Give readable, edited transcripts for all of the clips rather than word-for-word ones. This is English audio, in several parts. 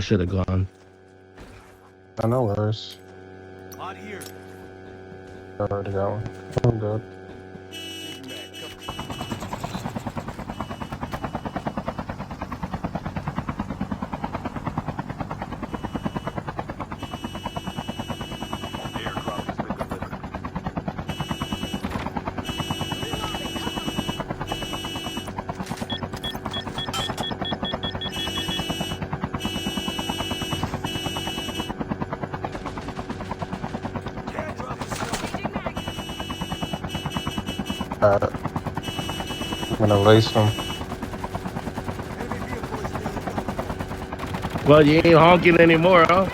I should have gone. I know worse. Hot here. I already got one. I'm good. I'm gonna lace them. Well, you ain't honking anymore, huh?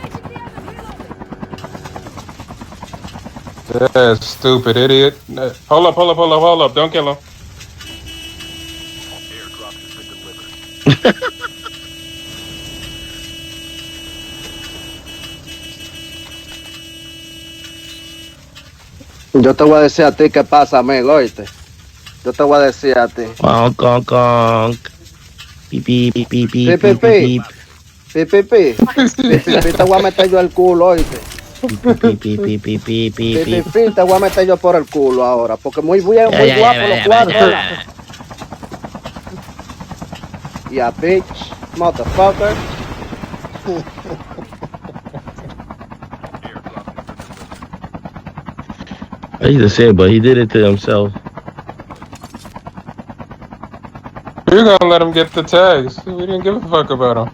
Yeah, stupid idiot. Hold up. Don't kill him. Airdrop has been delivered. Yo te voy a decir a ti qué pasa, amigo, oíste. Yo te voy a decir a ti. Honk, honk, honk. Beep, beep, beep, beep, beep, Pi, pi, beep, pi. beep. Pi, pi, pi. Pi, pi, pi, te voy a meter yo el culo, oíste. Beep, beep, beep, beep, beep, beep, Pi, beep, pi, beep. pi, te voy a meter yo por el culo ahora. Porque muy bien, muy guapo los cuartos, ¿verdad? Yeah, bitch, motherfucker. I used to say it, but he did it to himself. You're gonna let him get the tags. We didn't give a fuck about him.